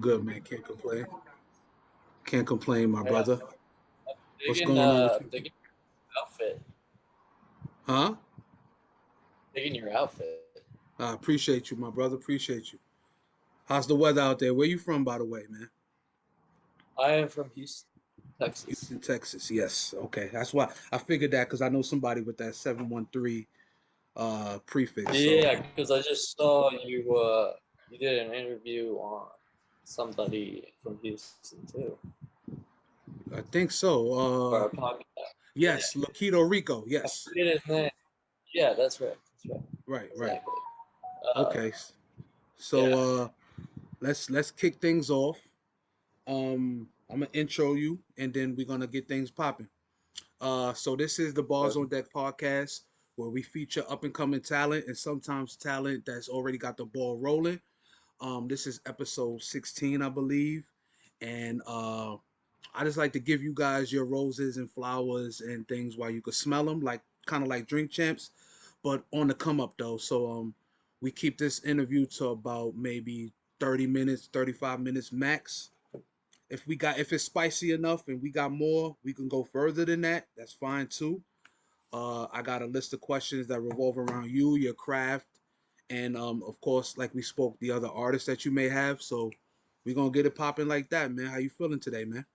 good, man. Can't complain. Can't complain, my Yeah, brother. What's digging going on with you? digging your outfit. Huh? Digging your outfit. I appreciate you, my brother. Appreciate you. How's the weather out there? Where you from, by the way, man? I am from Houston, Texas. Houston, Texas. Yes. Okay. That's why I figured that because I know somebody with that 713 prefix. So Yeah, because I just saw you did an interview on somebody from Houston too, I think so. or a podcast. Yeah, Yes, Laquito Rico. I Yes. forget his name. Yeah, that's right. That's right. Right, right. Exactly. Okay. So Yeah. let's kick things off. I'm gonna intro you and then we're gonna get things popping. So this is the Bars on Deck podcast where we feature up and coming talent and sometimes talent that's already got the ball rolling. This is episode 16, I believe, and I just like to give you guys your roses and flowers and things while you could smell them, like kind of like drink champs, but on the come up though. So we keep this interview to about maybe 30 minutes, 35 minutes max. If it's spicy enough and we got more, we can go further than that. That's fine too. I got a list of questions that revolve around you, your craft, and of course, like we spoke, the other artists that you may have. So we're gonna get it popping like that, man. How you feeling today, man?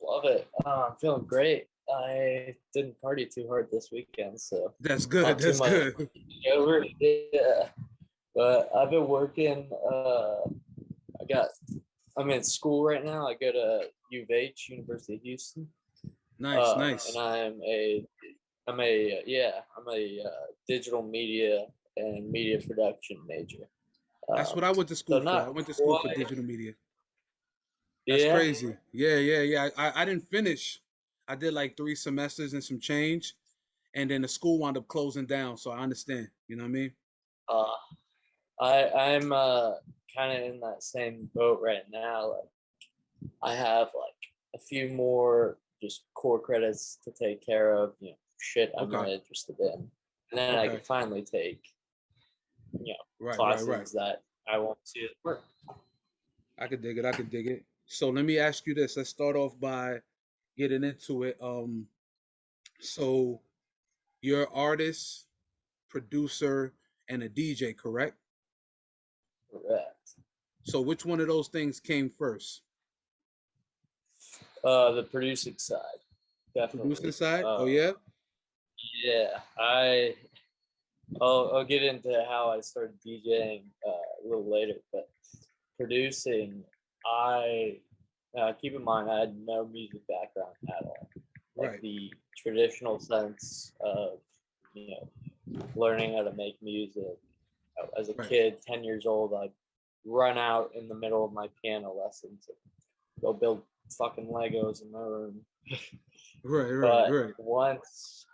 Love it. I'm feeling great. I didn't party too hard this weekend, so That's good. not too That's much good. over. Yeah, but I've been working. I got. I'm in school right now. I go to U of H, University of Houston, Nice, and nice. I'm a digital media and media production major. That's what I went to So school for. I not went to school for quite. digital media. That's Yeah. crazy. Yeah, yeah, yeah. I didn't finish. I did like 3 semesters and some change, and then the school wound up closing down. So I understand. You know what I mean? Uh, I'm kind of in that same boat right now. Like I have like a few more just core credits to take care of, shit I'm Okay. not interested in. And then I Okay. can finally take, Right, right, right. classes that I want to work. I could dig it. I could dig it. So let me ask you this. Let's start off by getting into it. So you're artist, producer, and a DJ, correct? Correct. So which one of those things came first? The producing side, The producing definitely. side? Oh yeah? Yeah, I'll get into how I started DJing a little later, but producing, I keep in mind I had no music background at all, like Right. the traditional sense of you know learning how to make music. As a Right. kid, 10 years old, I'd run out in the middle of my piano lessons and go build fucking Legos in my room. Right, right, But right. once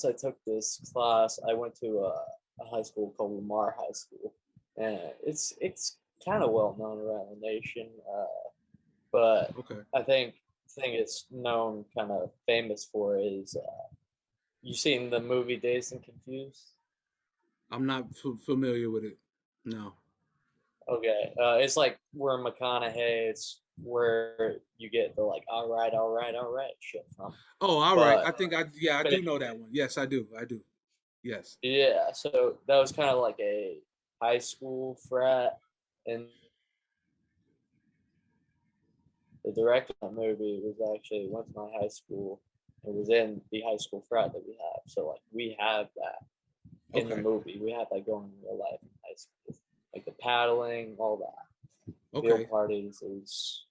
I took this class, I went to a high school called Lamar High School, and it's kind of well known around the nation. But Okay. I think the thing it's known kind of famous for is you seen the movie Dazed and Confused? I'm not familiar with it. No. Okay, it's like where McConaughey. It's where you get the like all right shit from. Oh, all right. But I do know that one. Yes, I do. I do. Yes. yeah, so that was kind of like a high school frat, and the director of that movie was actually went to my high school. It was in the high school frat that we have. So like we have that in the Okay. movie. We have that going in real life in high school. Like the paddling, all that. Field Okay. parties. It's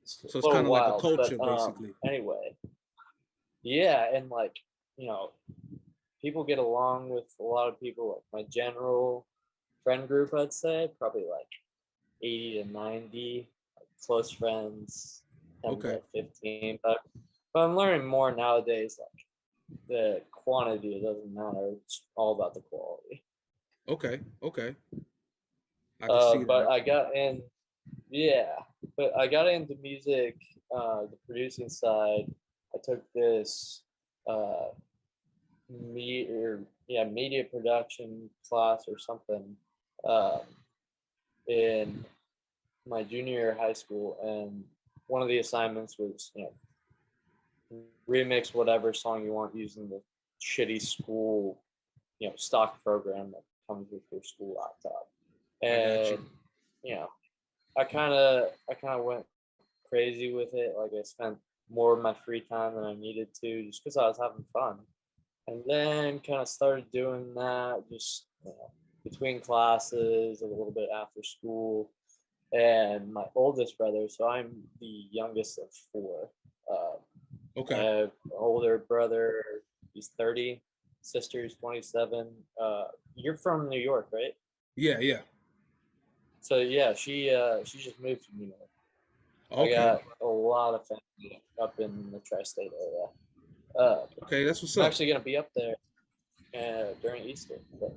So a it's little kind of like a wild. culture But basically. anyway. Yeah, and like, you know, people get along with a lot of people. Like my general friend group, I'd say, probably like 80 to 90 like close friends, 10 Okay. to 15. But I'm learning more nowadays, like the quantity, it doesn't matter. It's all about the quality. Okay. Okay. I can see But that. I got in, yeah, but I got into music, the producing side. I took this uh, media production class or something um, in my junior year of high school, and one of the assignments was, remix whatever song you want using the shitty school, stock program that comes with your school laptop. I got you. And you know, I kind of went crazy with it. Like I spent more of my free time than I needed to, just because I was having fun. And then kind of started doing that just between classes, a little bit after school. And my oldest brother, so I'm the youngest of four. Uh, I Okay. have an older brother, he's 30, sister is 27. You're from New York, right? Yeah, yeah. So yeah, she just moved to New York. I Okay. got a lot of family up in the tri-state area. Uh, Okay, that's what's I'm up. actually gonna be up there during Easter, but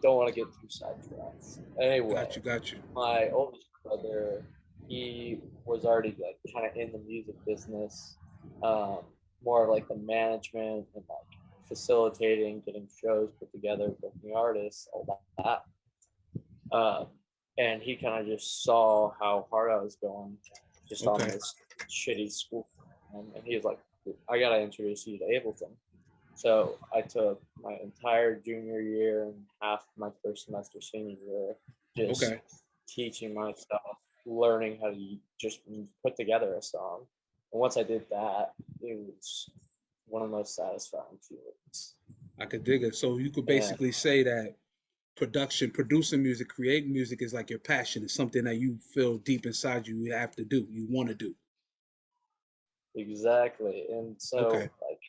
don't want to get too sidetracked. Anyway, Got you, got you. my oldest brother, he was already like kind of in the music business, um, more like the management and like facilitating, getting shows put together, booking artists, all that. Um, and he kind of just saw how hard I was going, just on Okay. this shitty school, and he was like, "I gotta introduce you to Ableton." So I took my entire junior year and half my first semester senior year just Okay. teaching myself, learning how to just put together a song. And once I did that, it was one of the most satisfying feelings. I could dig it. So you could And basically say that producing music, creating music is like your passion. It's something that you feel deep inside you have to do, you want to do. exactly. And Okay. so, like,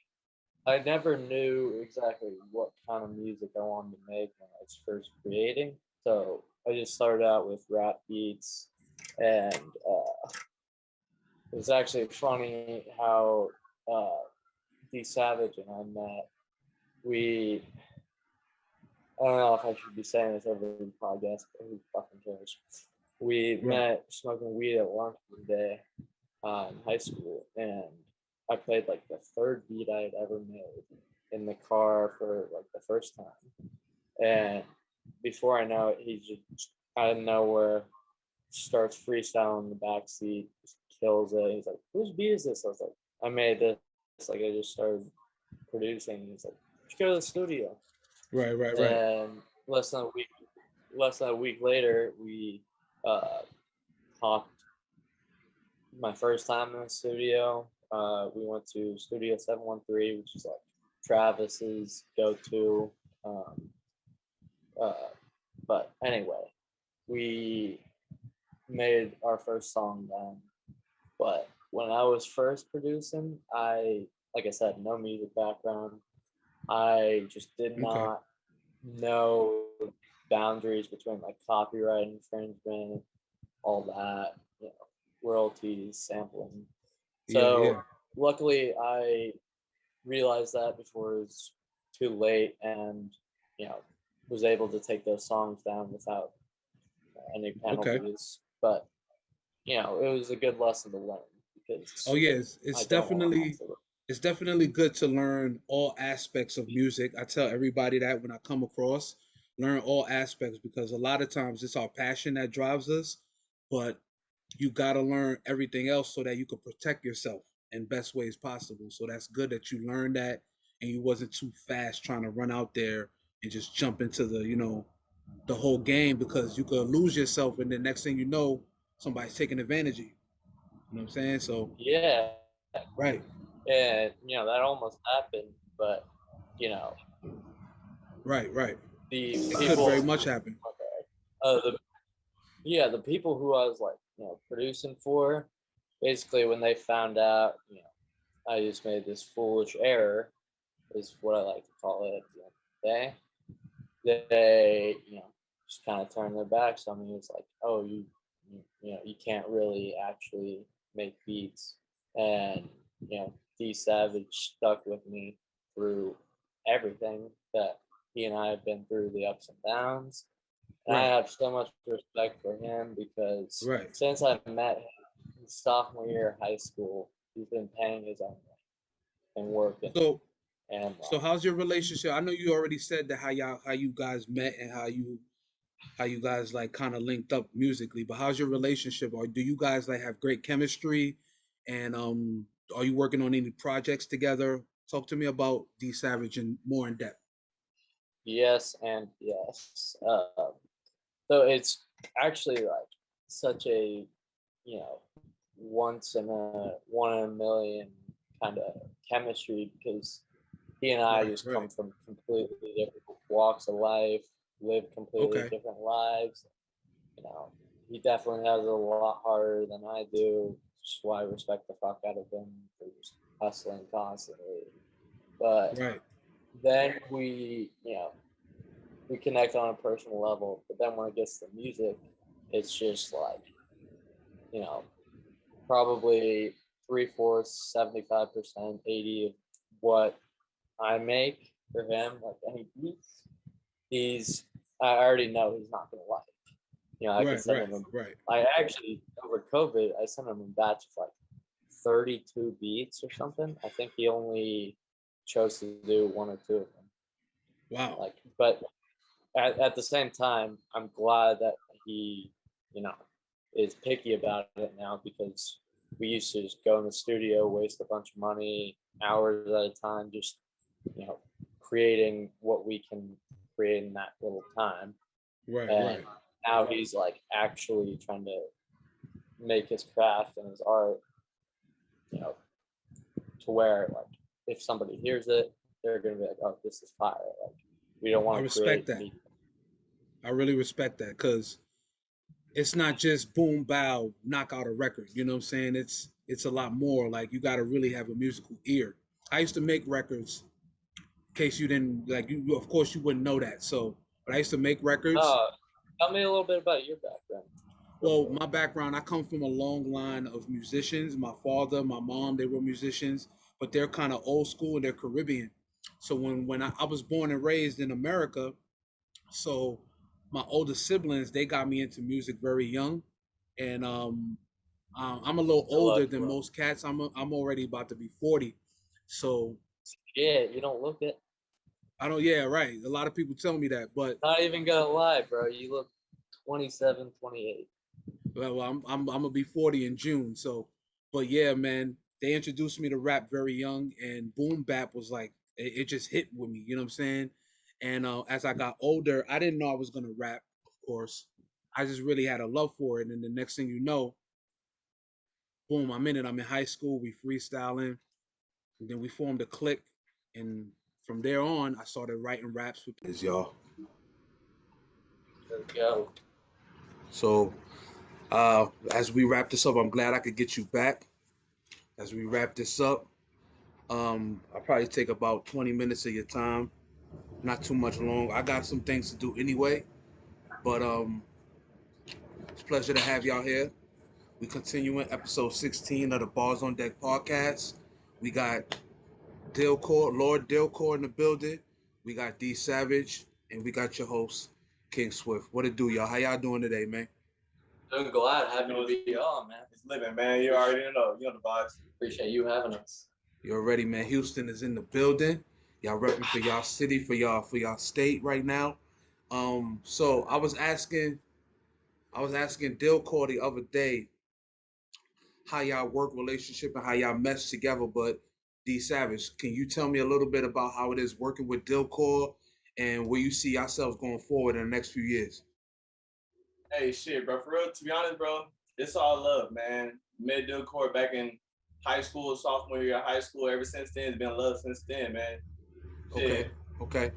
I never knew exactly what kind of music I wanted to make when I was first creating. So I just started out with rap beats, and it's actually funny how uh, D Savage and I met. We I don't know if I should be saying this over the podcast, but who fucking cares? We Right. met smoking weed at lunch one day in high school, and I played like the third beat I had ever made in the car for like the first time. And before I know it, he just out of nowhere starts freestyling in the back seat, just kills it. He's like, "Whose beat is this?" I was like, "I made this." Like I just started producing. He's like, "Just go to the studio." Right, right, right. And less than a week later, we uh, talked my first time in the studio. We went to Studio 713, which is like Travis's go-to. Um, uh, but anyway, we made our first song then. But when I was first producing, like I said, no music background. I just did Okay. not know boundaries between like copyright infringement, all that, royalties, sampling. Yeah, So yeah. luckily, I realized that before it was too late, and you know, was able to take those songs down without any Okay. penalties. But it was a good lesson to learn Oh because yeah, I it's don't want to have definitely to. it's definitely good to learn all aspects of music. I tell everybody that when I come across, learn all aspects because a lot of times it's our passion that drives us, but you got to learn everything else so that you can protect yourself in best ways possible. So that's good that you learned that and you wasn't too fast trying to run out there and just jump into the whole game because you could lose yourself and the next thing you know, somebody's taking advantage of you. You know what I'm saying? So Yeah, right, and that almost happened, but you know right, right. the It could very people. much happen. The Yeah, the people who I was like, producing for, basically when they found out, I just made this foolish error, is what I like to call it at the end of the day. They, just kind of turned their backs on me. It's like, oh, you can't really actually make beats, and D Savage stuck with me through everything that he and I have been through, the ups and downs. And I Right, have so much respect for him because right. since I met him in sophomore year of high school, he's been paying his own way and working. So And so how's your relationship? I know you already said that how you guys met and how you how you guys like kind of linked up musically. But how's your relationship? Or do you guys like have great chemistry? And are you working on any projects together? Talk to me about D Savage and more in depth. Yes and yes. So it's actually like such a, you know, one in a million kind of chemistry because he and I Right, just right. come from completely different walks of life, live completely Okay. different lives. You know, he definitely has it a lot harder than I do, which is why I respect the fuck out of him for just hustling constantly. But Right. then we connect on a personal level. But then when it gets to music, it's just like, you know, probably three-fourths, 75%, 80 of what I make for him, like any beats, I already know he's not gonna like. I could Right, send right, him right. I actually over COVID I sent him a batch of like 32 beats or something. I think he only chose to do one or two of them. Wow. Like, but at the same time, I'm glad that he, you know, is picky about it now because we used to just go in the studio, waste a bunch of money, hours at a time, just, you know, creating what we can create in that little time. Right, And right. now he's like actually trying to make his craft and his art, you know, to where like if somebody hears it, they're gonna be like, oh, this is fire. Like we don't I want to respect create that. me. I really respect that because it's not just boom bow knock out a record. You know what I'm saying? It's a lot more. Like you got to really have a musical ear. I used to make records. In case you didn't like, you of course you wouldn't know that. So, but I used to make records. No, tell me a little bit about your background, real Well, quick. my background, I come from a long line of musicians. My father, my mom, they were musicians, but they're kind of old school and they're Caribbean. So when I was born and raised in America, so my older siblings, they got me into music very young, and I'm a little I love older you, than bro. most cats. I'm already about to be 40, so Yeah, you don't look it. I don't. Yeah, right. A lot of people tell me that, but Not even gonna lie, bro. You look 27, 28. well, I'm gonna be 40 in June. So, but yeah, man, they introduced me to rap very young, and boom bap was like it just hit with me. You know what I'm saying? And as I got older, I didn't know I was gonna rap. Of course, I just really had a love for it, and the next thing you know, boom, I'm in it. I'm in high school. We freestyling, and then we formed a clique, and from there on, I started writing raps with is y'all. There we go. So as we wrap this up, I'm glad I could get you back. As we wrap this up, I'll probably take about 20 minutes of your time, not too much long. I got some things to do anyway, but it's a pleasure to have y'all here. We continuing episode 16 of the Bars on Deck podcast. We got Lord Dillcor in the building. We got D Savage, and we got your host, King Swift. What it do, y'all? How y'all doing today, man? I'm glad, happy to be on, man. It's living, man. You already know. You know the vibes. Appreciate you having us. You already, man. Houston is in the building. Y'all repping for y'all city, for y'all state right now. So I was asking Dillcor the other day how y'all work relationship and how y'all mesh together. But D Savage, can you tell me a little bit about how it is working with Dillcor and where you see yourselves going forward in the next few years? Hey, shit, bro. For real, to be honest, bro, it's all love, man. Met Dillcor back in high school, sophomore year of high school. Ever since then, it's been love since then, man. Okay, Shit, okay,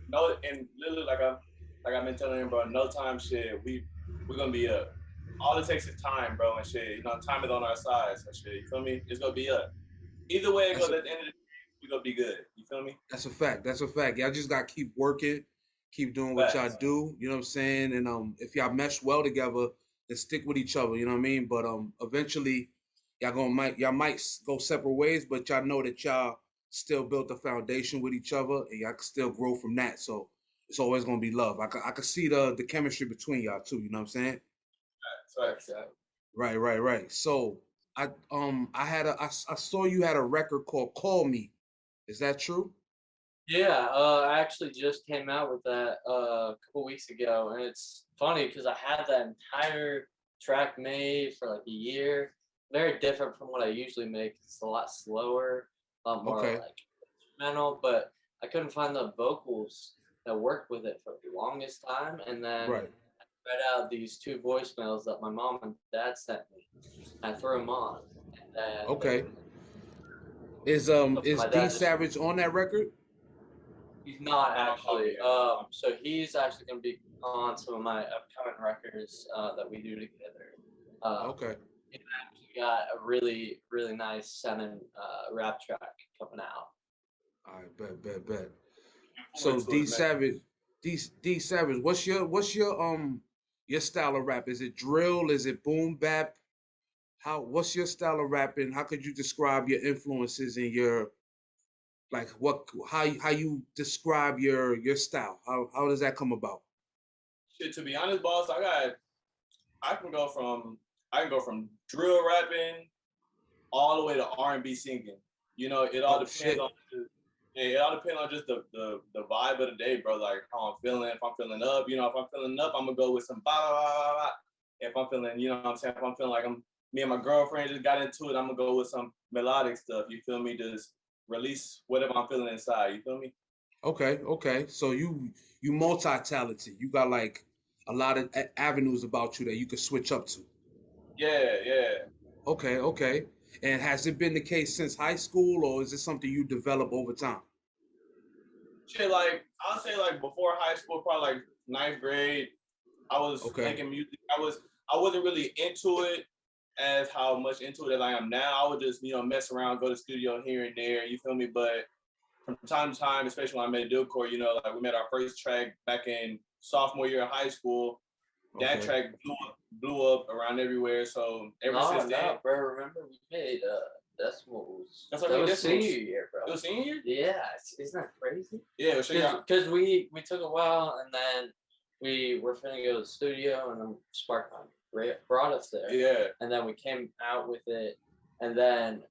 no, and literally, like I've been telling him, bro. No time, shit. We're gonna be up. All it takes is time, bro, and shit. You know, time is on our side, so shit. You feel me? It's gonna be up. Either way it that's goes, a at the end of the day, we gonna be good. You feel me? that's a fact. That's a fact. Y'all just gotta keep working, keep doing what y'all Facts. do. You know what I'm saying? And if y'all mesh well together, then stick with each other. You know what I mean? But eventually, y'all might go separate ways, but y'all know that y'all still built a foundation with each other, and y'all can still grow from that. So it's always gonna be love. I can see the chemistry between y'all too. You know what I'm saying? Facts. Facts. Right, right, right. So I saw you had a record called "Call Me." Is that true? Yeah, I actually just came out with that a couple weeks ago, and it's funny because I had that entire track made for like a year. Very different from what I usually make. It's a lot slower, a lot more Okay. like instrumental, but I couldn't find the vocals that worked with it for the longest time. And then Right. read out these two voicemails that my mom and dad sent me. I threw them on, and then Okay. Is my D dad just Savage on that record? he's not Okay. actually. So he's actually going to be on some of my upcoming records that we do together. Okay. He's actually got a really, really nice sounding rap track coming out. All right, bet. Forward So to D it, man. Savage, D Savage, what's your style of rap? Is it drill? Is it boom bap? What's your style of rapping? How could you describe your influences and your like what how you describe your style? How does that come about? Shit, to be honest, boss, I can go from drill rapping all the way to R&B singing. You know, it all Oh depends shit. on yeah, it all depends on just the vibe of the day, bro. Like how I'm feeling. If I'm feeling up, you know, if I'm feeling up, I'm gonna go with some ba ba ba ba ba. If I'm feeling, you know what I'm saying, if I'm feeling like me and my girlfriend just got into it, I'm gonna go with some melodic stuff. You feel me? Just release whatever I'm feeling inside. You feel me? Okay. So you multi-talented. You got like a lot of avenues about you that you could switch up to. Yeah. Okay. And has it been the case since high school, or is it something you develop over time? Shit, like I'll say like before high school, probably like ninth grade, I was Okay. making music. I wasn't really into it as how much into it as I am now. I would just, you know, mess around, go to the studio here and there, you feel me? But from time to time, especially when I met Dillcor, you know, like we made our first track back in sophomore year of high school. That Okay. track blew up around everywhere. So ever since then, No, bro. Remember we made decimals. that's what I That mean. was This senior was year, bro. it was senior year. Yeah, isn't that crazy? Yeah, so yeah, Because we took a while, and then we were finna go to the studio, and then Sparkline brought us there, yeah. and then we came out with it, and then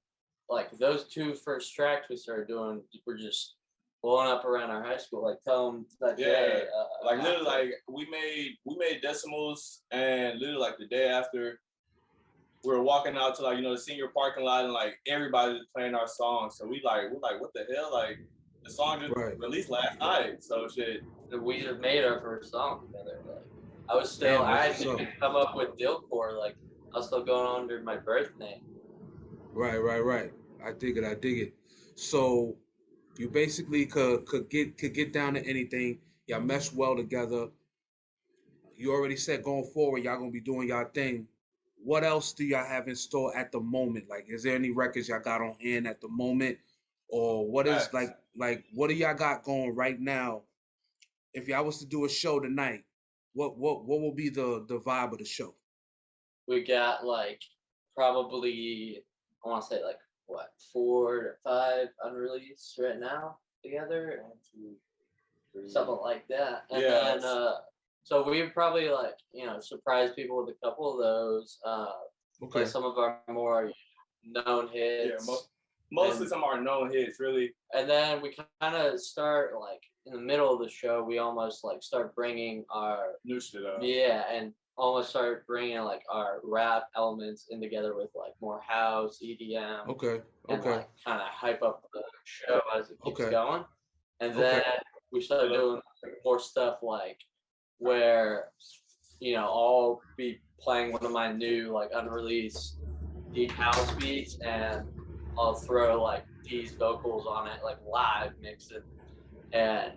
like those two first tracks we started doing were just blowing up around our high school. Like tell them that Yeah, day, like literally, after. like we made decimals, and literally like the day after, we were walking out to like you know the senior parking lot, and like everybody was playing our song. So we're like, what the hell? Like the song just Right. released last night. So shit. We just made our first song together. Like Damn, I that's hadn't what's up. even come up with Dillcor. Like I was still going under my birth name. Right. I dig it. So you basically could get down to anything. Y'all mesh well together. You already said going forward, y'all gonna be doing y'all thing. What else do y'all have in store at the moment? Like, is there any records y'all got on hand at the moment, or what is Facts. like what do y'all got going right now? If y'all was to do a show tonight, what will be the vibe of the show? We got like probably I want to say like what 4 to 5 unreleased right now together, 1, 2, 3. something like that. And Yeah. then so we would probably like surprise people with a couple of those, play Okay. some of our more known Yeah. hits. Mostly And- some of our known hits, really. And then we kind of start like in the middle of the show, we almost like start bringing our New shit up. and almost start bringing like our rap elements in together with like more house, EDM, Okay. and Okay. like kind of hype up the show as it keeps Okay. going. And Okay. then we started doing more stuff like where I'll be playing one of my new like unreleased deep house beats, and I'll throw like these vocals on it, like live mix it, and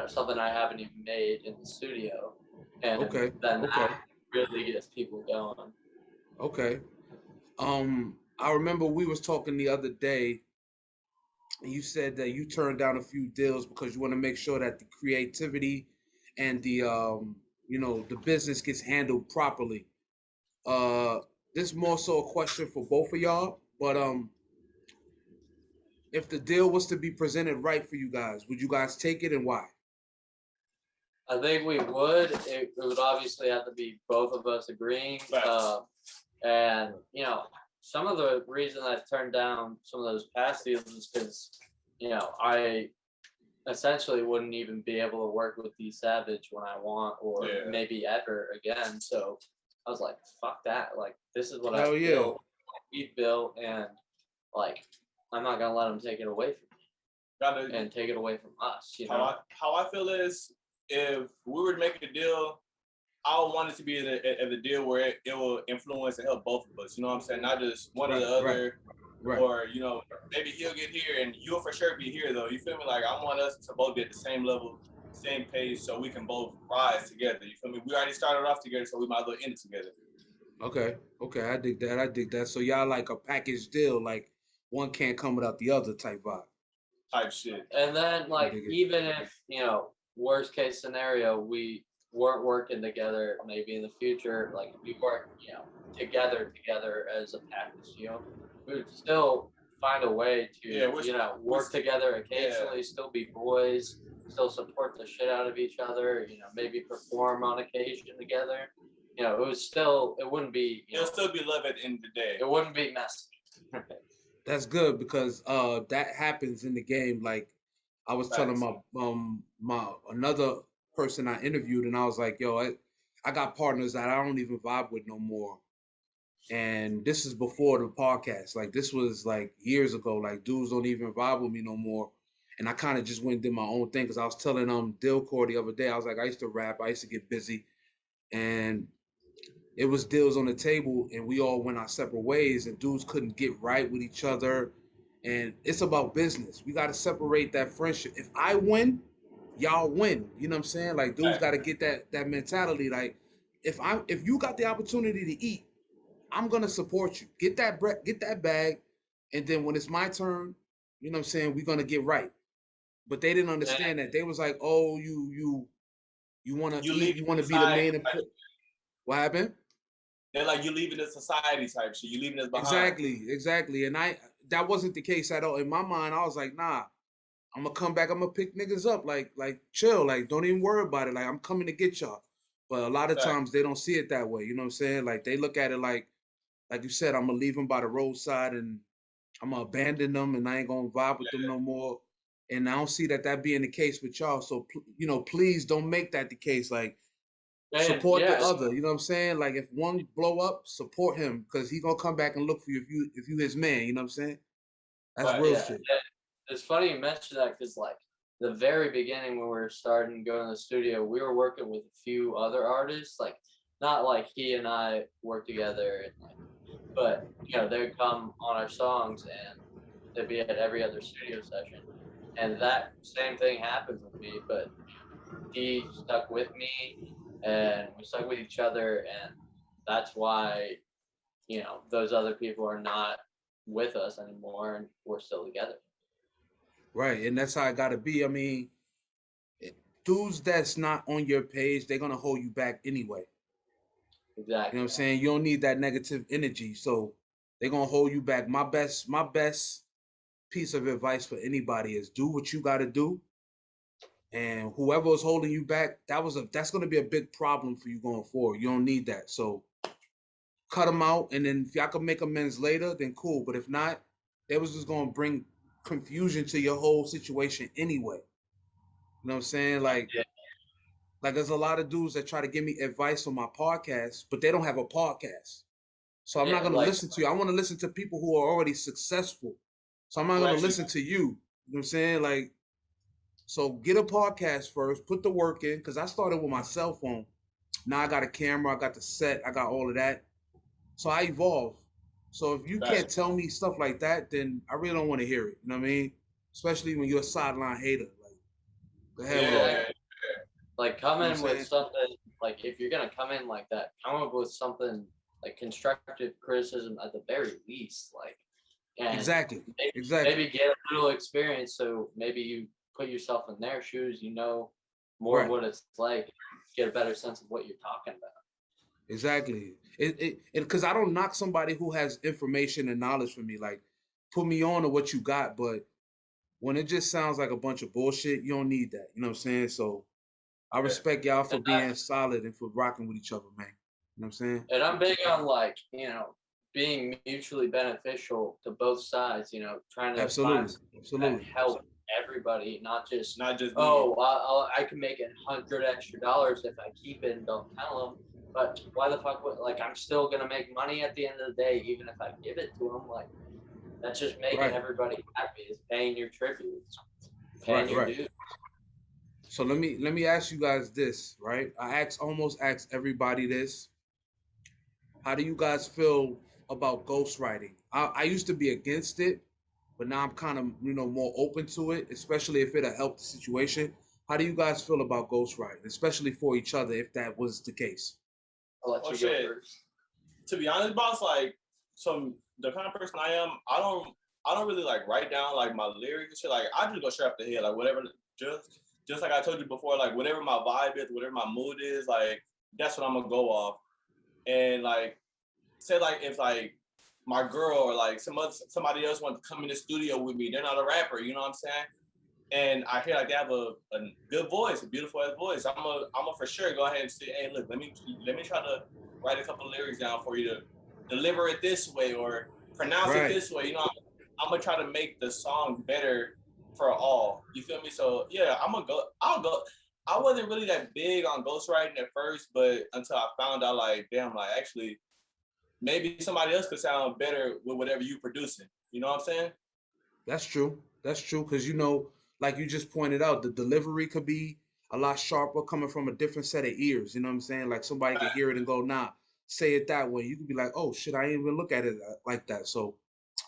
something I haven't even made in the studio, and Okay. then Okay. that really gets people going. Okay. I remember we was talking the other day, and you said that you turned down a few deals because you want to make sure that the creativity and the business gets handled properly. Uh, this is more so a question for both of y'all, but if the deal was to be presented right for you guys, would you guys take it and why? I think we would. It would obviously have to be both of us agreeing. Facts. And some of the reason I turned down some of those past deals is because I essentially wouldn't even be able to work with D Savage when I want, or maybe ever again. So I was like, fuck that. Like, this is what I Hell yeah. built, we built, and like, I'm not gonna let them take it away from me and take it away from us. You know, how I feel is, if we were to make a deal, I would want it to be a deal where it will influence and help both of us. You know what I'm saying? Not just one or the other. Right. Or, you know, maybe he'll get here and you'll for sure be here, though. You feel me? Like, I want us to both be at the same level, same page, so we can both rise together. You feel me? We already started off together, so we might as well end it together. Okay, I dig that. So y'all like a package deal, like one can't come without the other type vibe. Type shit. And then, like, even if, you know, worst case scenario, we weren't working together, maybe in the future, like, we work, you know, together as a package, you know, we would still find a way to, you know, work together occasionally, still be boys, still support the shit out of each other, you know, maybe perform on occasion together. You know, it wouldn't be, it'll still be love at the end of the day. It wouldn't be messy. That's good, because that happens in the game. Like, I was telling my another person I interviewed, and I was like, yo, I got partners that I don't even vibe with no more. And this is before the podcast. Like, this was like years ago. Like, dudes don't even vibe with me no more. And I kind of just went and did my own thing, because I was telling Dillcor the other day, I was like, I used to rap, I used to get busy, and it was deals on the table, and we all went our separate ways, and dudes couldn't get right with each other. And it's about business. We got to separate that friendship. If I win, y'all win. You know what I'm saying? Like, dudes got to get that mentality. Like, if you got the opportunity to eat, I'm gonna support you. Get that bag, and then when it's my turn, you know what I'm saying, we're gonna get right. But they didn't understand that. They was like, oh, you wanna eat, you wanna be the main. What happened? They're like, you leaving the society type shit. You leaving us behind. Exactly. And that wasn't the case at all. In my mind, I was like, nah, I'm gonna come back. I'm gonna pick niggas up. Like chill. Like, don't even worry about it. Like, I'm coming to get y'all. But a lot of times they don't see it that way. You know what I'm saying? Like, they look at it like you said, I'm gonna leave them by the roadside and I'm gonna abandon them and I ain't gonna vibe with them no more. And I don't see that being the case with y'all. So, you know, please don't make that the case. Like, support the other. You know what I'm saying? Like, if one blow up, support him, because he gonna come back and look for you if you his man. You know what I'm saying? That's real shit. It's funny you mentioned that, because like the very beginning when we were starting to go in the studio, we were working with a few other artists, like not like he and I work together, and like, but you know, they'd come on our songs and they'd be at every other studio session, and that same thing happened with me. But he stuck with me, and we stuck with each other, and that's why, you know, those other people are not with us anymore, and we're still together. Right, and that's how it gotta be. I mean, dudes that's not on your page, they're gonna hold you back anyway. Exactly. You know what I'm saying? You don't need that negative energy, so they're gonna hold you back. My best piece of advice for anybody is do what you gotta do. And whoever is holding you back, that's gonna be a big problem for you going forward. You don't need that. So cut them out, and then if y'all can make amends later, then cool. But if not, they was just gonna bring confusion to your whole situation anyway. You know what I'm saying? Like there's a lot of dudes that try to give me advice on my podcast, but they don't have a podcast. So I'm not gonna listen to you. I want to listen to people who are already successful. So I'm not gonna listen to you. You know what I'm saying? Like, so get a podcast first, put the work in, because I started with my cell phone. Now I got a camera, I got the set, I got all of that. So I evolve. So if you can't tell me stuff like that, then I really don't want to hear it. You know what I mean? Especially when you're a sideline hater. Like, go ahead with all that. Like, come in with something, like, if you're gonna come in like that, come up with something like constructive criticism at the very least. Like, and exactly. Maybe get a little experience, so maybe you put yourself in their shoes, you know more of what it's like, get a better sense of what you're talking about. Exactly. Because I don't knock somebody who has information and knowledge for me. Like, put me on to what you got, but when it just sounds like a bunch of bullshit, you don't need that. You know what I'm saying? So I respect y'all for being solid and for rocking with each other, man. You know what I'm saying? And I'm big on, like, you know, being mutually beneficial to both sides, you know, trying to find that help everybody, not just Not just I can make $100 extra if I keep it and don't tell them. But why the fuck would, like, I'm still gonna make money at the end of the day, even if I give it to them. Like, that's just making everybody happy. Is paying your tributes, paying your dues. So let me ask you guys this, right? Almost asked everybody this. How do you guys feel about ghostwriting? I used to be against it, but now I'm kind of more open to it, especially if it'll help the situation. How do you guys feel about ghostwriting, especially for each other, if that was the case? I'll let you go first. To be honest, boss, like, so the kind of person I am, I don't really like write down like my lyrics and shit. Like, I just go straight off the head, like whatever. Just like I told you before, like whatever my vibe is, whatever my mood is, like that's what I'm gonna go off. And like, say like if like my girl or like somebody else wants to come in the studio with me, they're not a rapper, you know what I'm saying? And I hear like they have a good voice, a beautiful ass voice. I'm a for sure go ahead and say, hey, look, let me try to write a couple of lyrics down for you to deliver it this way or pronounce it this way. You know, I'm gonna try to make the song better for all. You feel me? So yeah, I'll go. I wasn't really that big on ghostwriting at first, but until I found out, like, damn, like actually, maybe somebody else could sound better with whatever you producing. You know what I'm saying? That's true. That's true. Because, like you just pointed out, the delivery could be a lot sharper coming from a different set of ears. You know what I'm saying? Like somebody could hear it and go, nah, say it that way. You could be like, oh, shit, I didn't even look at it like that. So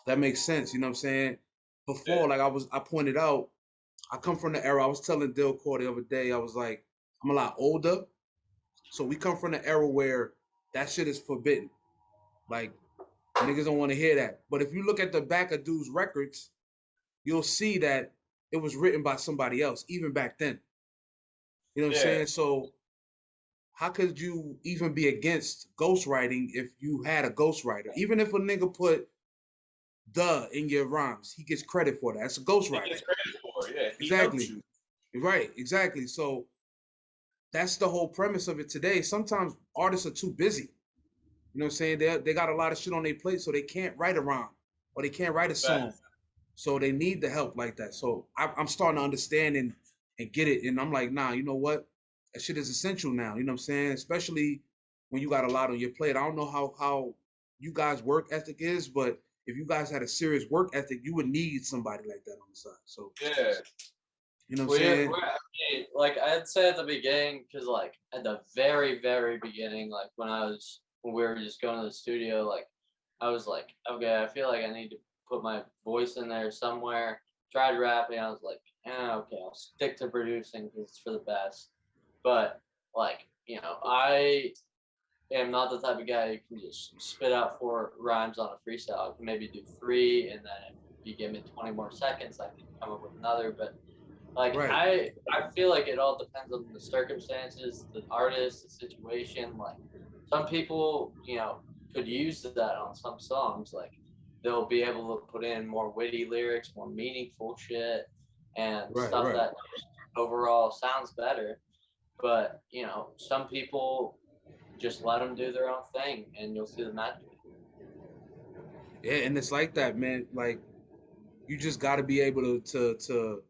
that makes sense. You know what I'm saying? Before, like I pointed out, I come from the era, I was telling Dillcor the other day, I was like, I'm a lot older. So we come from the era where that shit is forbidden. Like, niggas don't want to hear that. But if you look at the back of dude's records, you'll see that it was written by somebody else, even back then. You know what I'm saying? So how could you even be against ghostwriting if you had a ghostwriter? Even if a nigga put "the" in your rhymes, he gets credit for that. That's a ghostwriter. He gets credit for it, yeah. He exactly. Helped you. Right, exactly. So that's the whole premise of it today. Sometimes artists are too busy. You know what I'm saying? They got a lot of shit on their plate, so they can't write a rhyme or they can't write a song. So they need the help like that. So I'm starting to understand and get it. And I'm like, nah, you know what? That shit is essential now. You know what I'm saying? Especially when you got a lot on your plate. I don't know how you guys' work ethic is, but if you guys had a serious work ethic, you would need somebody like that on the side. So yeah. You know what I'm saying? Like I'd say at the beginning, because like at the very, very beginning, like when we were just going to the studio, like I was like, okay, I feel like I need to put my voice in there somewhere. Tried rapping, I was like, okay, I'll stick to producing because it's for the best. But like, I am not the type of guy who can just spit out 4 rhymes on a freestyle. I can maybe do 3, and then if you give me 20 more seconds, I can come up with another. But like, I feel like it all depends on the circumstances, the artist, the situation. Like some people, could use that on some songs. Like they'll be able to put in more witty lyrics, more meaningful shit, and stuff that overall sounds better. But some people just let them do their own thing, and you'll see the magic. Yeah, and it's like that, man. Like you just got to be able to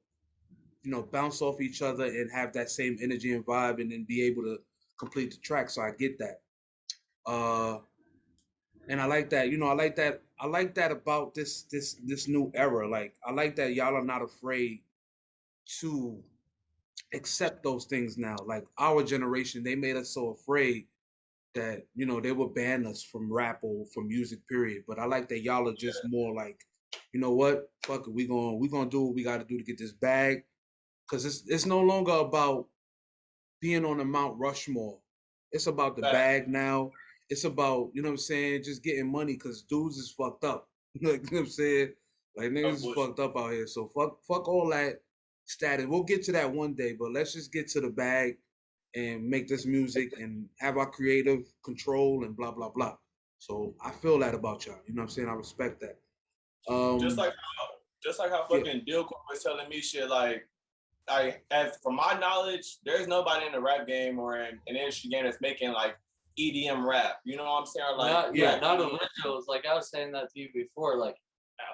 bounce off each other and have that same energy and vibe, and then be able to complete the track. So I get that. And I like that. I like that about this new era. Like I like that y'all are not afraid to accept those things now. Like our generation, they made us so afraid that they would ban us from rap or from music, period. But I like that y'all are just more like, you know what, fuck it, we gonna do what we got to do to get this bag, because it's no longer about being on the Mount Rushmore. It's about the bag now. It's about, you know what I'm saying, just getting money, because dudes is fucked up. Like, you know what I'm saying? Like niggas is fucked up out here. So fuck all that status. We'll get to that one day, but let's just get to the bag and make this music and have our creative control and blah blah blah. So I feel that about y'all. You know what I'm saying? I respect that. Just like how fucking Dillcor was telling me shit, like as from my knowledge, there's nobody in the rap game or in an industry game that's making like EDM rap. You know what I'm saying? Like not originals. Like I was saying that to you before. Like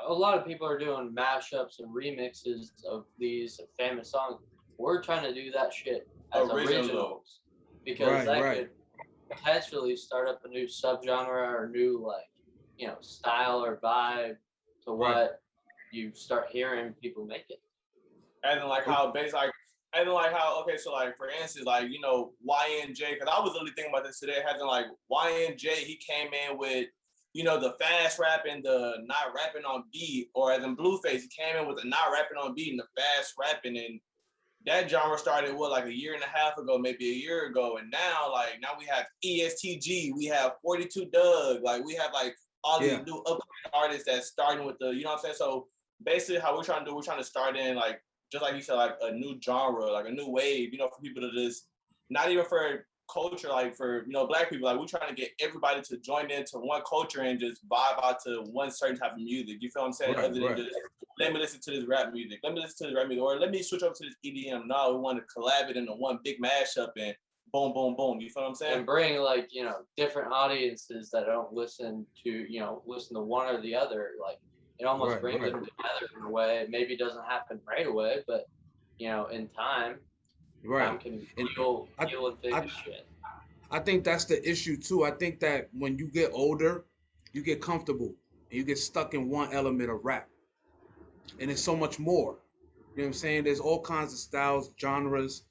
a lot of people are doing mashups and remixes of these famous songs. We're trying to do that shit as originals because that could potentially start up a new subgenre or new style or vibe to what you start hearing people make it. And then like how bass okay, so like for instance, like YNJ, because I was literally thinking about this today, having like YNJ, he came in with the fast rap and the not rapping on beat, or as in Blueface, he came in with the not rapping on beat and the fast rapping, and that genre started like a year and a half ago, maybe a year ago, and now we have ESTG, we have 42 Doug, like we have like all these new upcoming artists that's starting with the, you know what I'm saying? So basically, how we're trying to start in like, just like you said, like a new genre, like a new wave, for people to just, not even for culture, like for Black people, like we're trying to get everybody to join into one culture and just vibe out to one certain type of music. You feel what I'm saying? Other than just, let me listen to this rap music. Let me listen to this rap music, or let me switch over to this EDM. No, we want to collab it into one big mashup and boom, boom, boom. You feel what I'm saying? And bring like different audiences that don't listen to listen to one or the other. Like it almost brings them together in a way. It maybe doesn't happen right away, but in time, time can heal and fix shit. I think that's the issue too. I think that when you get older, you get comfortable and you get stuck in one element of rap. And it's so much more. You know what I'm saying? There's all kinds of styles, genres,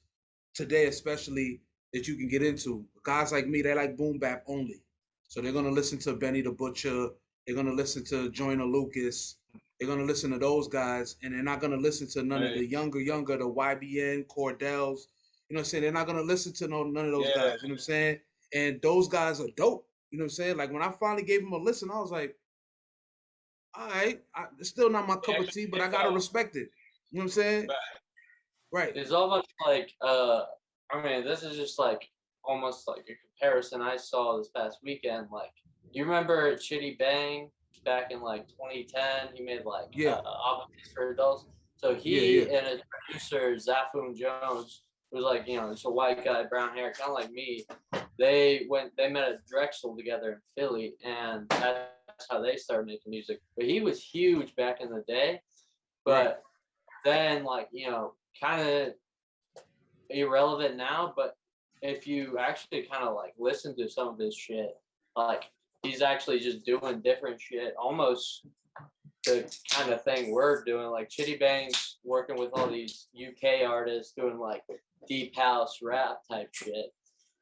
today especially, that you can get into. Guys like me, they like boom bap only. So they're gonna listen to Benny the Butcher, they're gonna listen to Joyner Lucas, they're gonna listen to those guys, and they're not gonna listen to none of the younger, the YBN, Cordells. You know what I'm saying? They're not gonna listen to none of those guys. You know what I'm saying? And those guys are dope. You know what I'm saying? Like when I finally gave them a listen, I was like, all right, it's still not my cup of tea, but I gotta respect it. You know what I'm saying? Right. It's almost like I mean, this is just like almost like a comparison I saw this past weekend. Like, do you remember Chitty Bang back in like 2010? He made like albums for adults. So he and his producer Zaffoon Jones, who's like just a white guy, brown hair, kind of like me. They met at Drexel together in Philly, and that's how they started making music. But he was huge back in the day, but then like kind of irrelevant now. But if you actually kind of like listen to some of his shit, like he's actually just doing different shit, almost the kind of thing we're doing. Like Chitty Bang's working with all these UK artists doing like deep house rap type shit.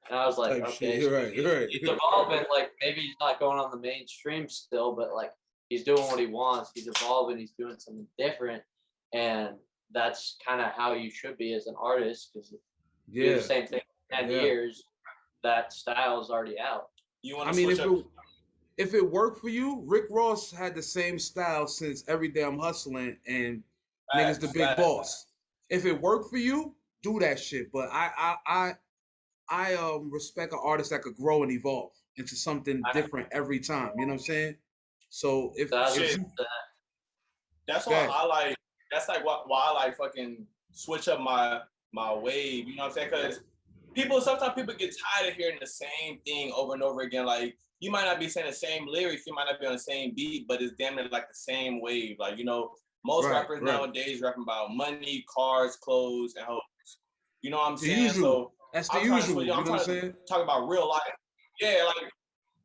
And I was like, okay, so he's evolving. Like maybe he's not going on the mainstream still, but like he's doing what he wants. He's evolving. He's doing something different, and that's kind of how you should be as an artist. Because you do the same thing for 10 years, that style is already out. You want to switch up? If it worked for you, Rick Ross had the same style since Every Day I'm Hustling and Niggas the Big Boss. If it worked for you, do that shit. But I respect an artist that could grow and evolve into something different every time. You know what I'm saying? So if that's why I like. That's like why I like fucking switch up my wave. You know what I'm saying? Because sometimes people get tired of hearing the same thing over and over again. Like you might not be saying the same lyrics, you might not be on the same beat, but it's damn near like the same wave. Like most rappers nowadays rapping about money, cars, clothes, and hoes. You know what I'm saying? So that's the usual. I'm trying to talk about real life. Yeah, like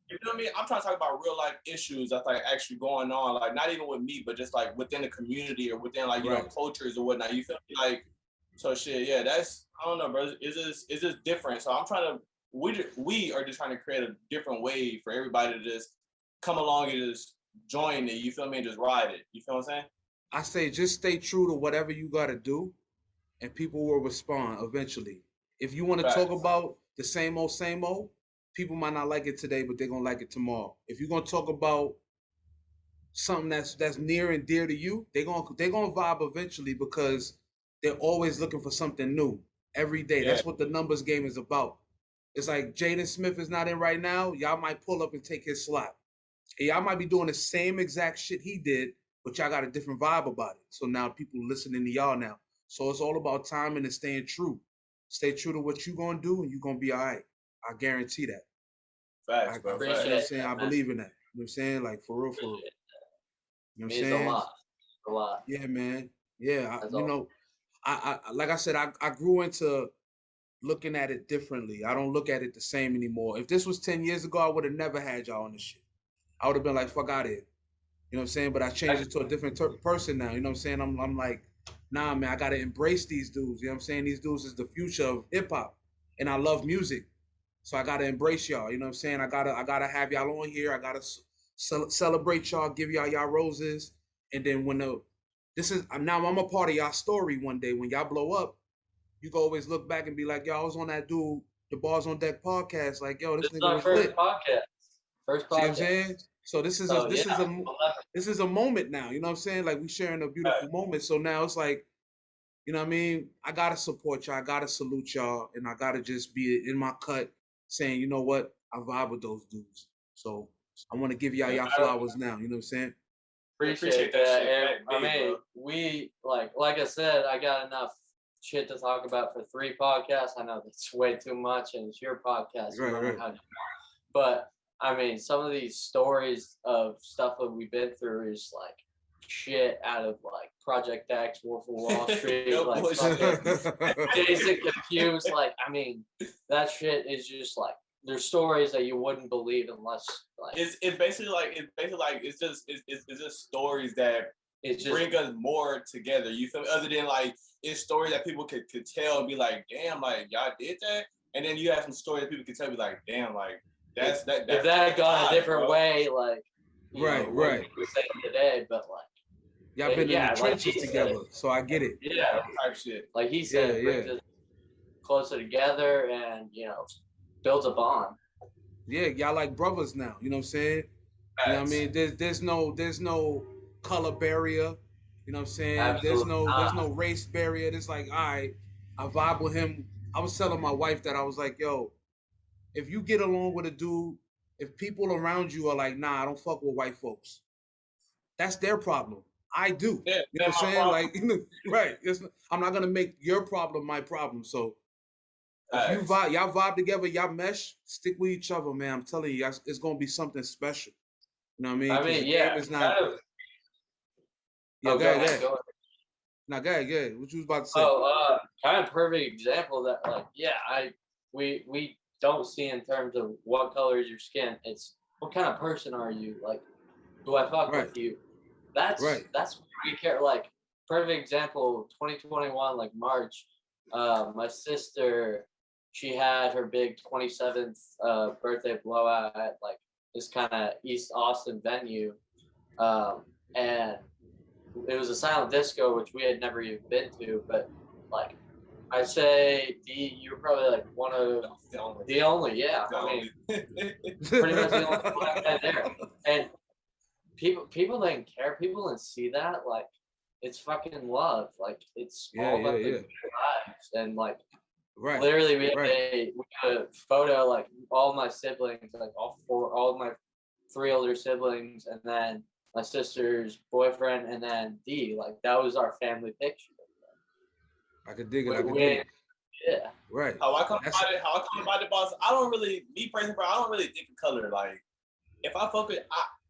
you know what I mean? I'm trying to talk about real life issues that's like actually going on, like not even with me, but just like within the community or within like cultures or whatnot. You feel me? Like so shit. Yeah, that's I don't know, bro. Is this different? So I'm trying to. We are just trying to create a different way for everybody to just come along and just join it. You feel me? And just ride it. You feel what I'm saying? I say just stay true to whatever you gotta do, and people will respond eventually. If you want to talk about the same old, people might not like it today, but they're gonna like it tomorrow. If you're gonna talk about something that's near and dear to you, they're gonna vibe eventually because they're always looking for something new every day. That's what the numbers game is about. It's like Jaden Smith is not in right now. Y'all might pull up and take his slot. And y'all might be doing the same exact shit he did, but y'all got a different vibe about it. So now people listening to y'all now. So it's all about timing and staying true. Stay true to what you're gonna do, and you're gonna be all right. I guarantee that. Facts, bro. You know what I'm saying? I believe in that. You know what I'm saying? Like for real, for real. You know what I'm means a saying? lot. A lot. Yeah, man. Yeah, That's you all. know, I like I said, I grew into looking at it differently. I don't look at it the same anymore. If this was 10 years ago, I would have never had y'all on this shit. I would have been like, fuck out of here. You know what I'm saying? But I changed it to a different person now. You know what I'm saying? I'm like, nah, man, I gotta embrace these dudes. You know what I'm saying? These dudes is the future of hip hop, and I love music, so I gotta embrace y'all. You know what I'm saying? I gotta have y'all on here. I gotta celebrate y'all, give y'all roses, and then when the this is now I'm a part of y'all story. One day when y'all blow up, you can always look back and be like, yo, I was on that dude, the Bars on Deck podcast. Like, yo, this This is nigga our was first lit. podcast. First See what I'm saying? podcast. So this is a So this yeah, is a we'll have- this is a moment now. You know what I'm saying? Like we sharing a beautiful moment. So now it's like, you know what I mean? I gotta support y'all. I gotta salute y'all, and I gotta just be in my cut, saying, you know what? I vibe with those dudes. So I want to give y'all flowers now. You know what I'm saying? appreciate that that. shit. And, Back I big, mean, bro. we like I said, I got enough shit to talk about for 3 podcasts. I know that's way too much, and it's your podcast. You Right, run it right. how you want. But I mean, some of these stories of stuff that we've been through is like shit out of like Project X, Wolf of Wall Street, No like bullshit. fucking Jason Confused. Like, I mean, that shit is just like there's stories that you wouldn't believe unless like It's basically like it's just stories that it's just bring us more together. You feel me? Other than like it's stories that people could tell and be like, damn, like y'all did that. And then you have some stories that people could tell and be like, damn, like that's if that had gone a different way, like you Right, know, right. what we're saying today, but like Y'all been in yeah, the like trenches he said, together, so I get it. yeah, type shit. like he said, Yeah, it brings yeah. us closer together and you know builds a bond. Yeah, y'all like brothers now. You know what I'm saying? You know what I mean? There's no color barrier. You know what I'm saying? Absolutely There's not. no race barrier. It's like, all right, I vibe with him. I was telling my wife that I was like, yo, if you get along with a dude, if people around you are like, nah, I don't fuck with white folks, that's their problem. I do. Yeah, You know what that's I'm my saying? problem. Like, right. I'm not gonna make your problem my problem. So if you Facts. vibe, y'all vibe together, y'all mesh, stick with each other, man. I'm telling you, it's gonna be something special. You know what I mean? I Because the mean, game yeah, is not. kind of. Yeah, Oh, go go ahead, go ahead, ahead. go ahead. Now, go ahead, go ahead. What you was about to say? Oh, kind of perfect example that like yeah, we don't see in terms of what color is your skin. It's what kind of person are you? Like, do I fuck Right, with you? That's right. what we care. Like, perfect example, 2021, like March. My sister, she had her big 27th birthday blowout at like this kind of East Austin venue, and it was a silent disco, which we had never even been to. But like, I say, D, you were probably like one of the only, yeah. I mean, pretty much the only black guy there, and people didn't care. People didn't see that. Like, it's fucking love. Like, it's Yeah, all yeah, about the yeah. good vibes. And like, Right, literally, we right. had a photo. Like, all my siblings, like all of my 3 older siblings, and then my sister's boyfriend, and then D. Like, that was our family picture. I could dig it. I We, could we dig it. yeah. Right. How I come That's about it, boss. I don't really, me personally, bro. I don't really think of color. Like, if I focus,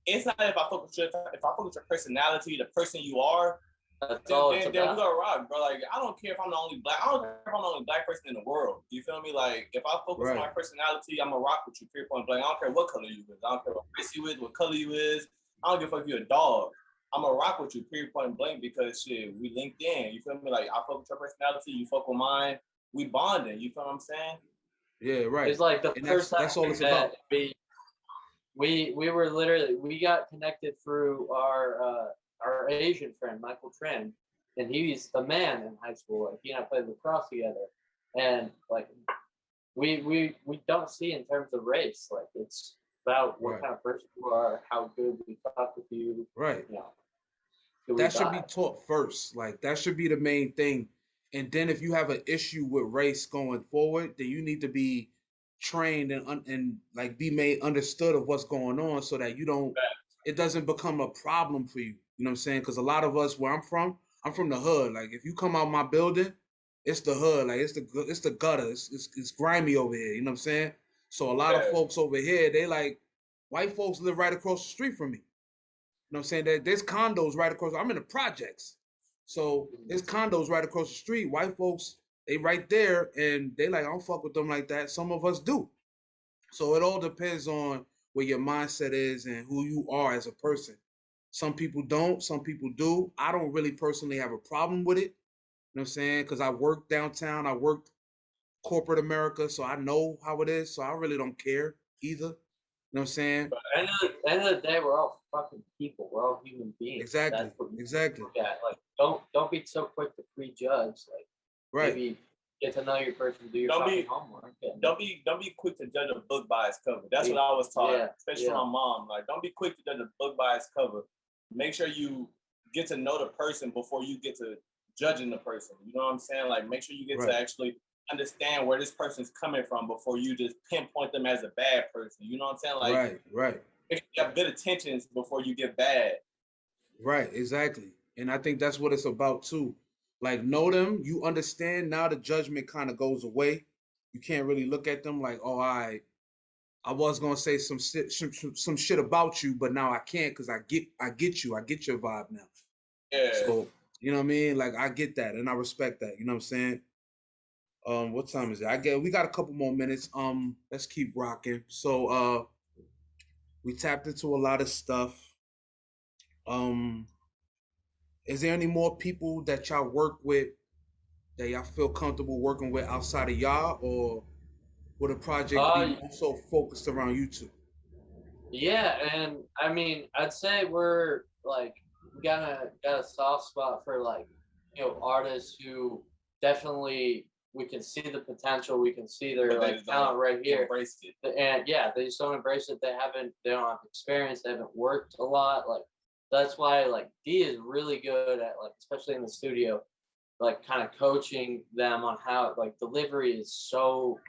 it's not if I focus if I focus your personality, the person you are, That's all it's then we about. gonna rock, bro. Like, I don't care if I'm the only black. I don't care if I'm the only black person in the world. You feel me? Like, if I focus on right. my personality, I'm gonna rock with you. Period, point blank. I don't care what color you is. I don't care what race you is, what color you is. I don't give a fuck if you're a dog. I'm gonna rock with you. Period, point blank. Because shit, we linked in. You feel me? Like, I fuck with your personality. You fuck with mine. We bonding. You feel what I'm saying? Yeah, right. It's like the And first time that's all it's we about. met, we were literally we got connected through our Asian friend Michael Tran, and he's a man in high school. Like, he and I played lacrosse together, and like we don't see in terms of race. Like, it's about what Right. kind of person you are, how good we fuck with you. Right. You know, do we That should be vibe? taught first. Like that should be the main thing. And then if you have an issue with race going forward, then you need to be trained and like be made understood of what's going on so that you don't it doesn't become a problem for you. You know what I'm saying? Because a lot of us where I'm from the hood. Like if you come out my building, it's the hood. Like it's the gutter. It's grimy over here. You know what I'm saying? So a lot of Yeah. folks over here, they like white folks live right across the street from me. You know what I'm saying? That there's condos right across. I'm in the projects. So there's condos right across the street. White folks, they right there and they like, I don't fuck with them like that. Some of us do. So it all depends on where your mindset is and who you are as a person. Some people don't, some people do. I don't really personally have a problem with it. You know what I'm saying? Because I worked downtown, I worked corporate America, so I know how it is. So I really don't care either. You know what I'm saying? But end of the day, we're all fucking people. We're all human beings. Exactly. That's what you Exactly. look at. Like, don't be so quick to prejudge. Like, Right. maybe get to know your person, do your fucking homework. Don't be quick to judge a book by its cover. That's what I was taught, especially my mom. Like, don't be quick to judge a book by its cover. Make sure you get to know the person before you get to judging the person. You know what I'm saying? Like, make sure you get to actually understand where this person's coming from before you just pinpoint them as a bad person. You know what I'm saying? Like, right. Make sure you have good intentions before you get bad. Right, exactly. And I think that's what it's about too. Like, know them, you understand, now the judgment kind of goes away. You can't really look at them like, oh, I was gonna say some shit about you, but now I can't because I get you, I get your vibe now. Yeah. So you know what I mean? Like, I get that and I respect that. You know what I'm saying? What time is it? We got a couple more minutes. Let's keep rocking. So we tapped into a lot of stuff. Is there any more people that y'all work with that y'all feel comfortable working with outside of y'all, or would a project be also focused around you two? Yeah, and I mean, I'd say we're like we got a soft spot for like, you know, artists who definitely we can see the potential, we can see their like talent right here. Embrace it. And yeah, they just don't embrace it. They don't have experience, they haven't worked a lot. Like that's why like Dee is really good at like, especially in the studio, like kind of coaching them on how like delivery is so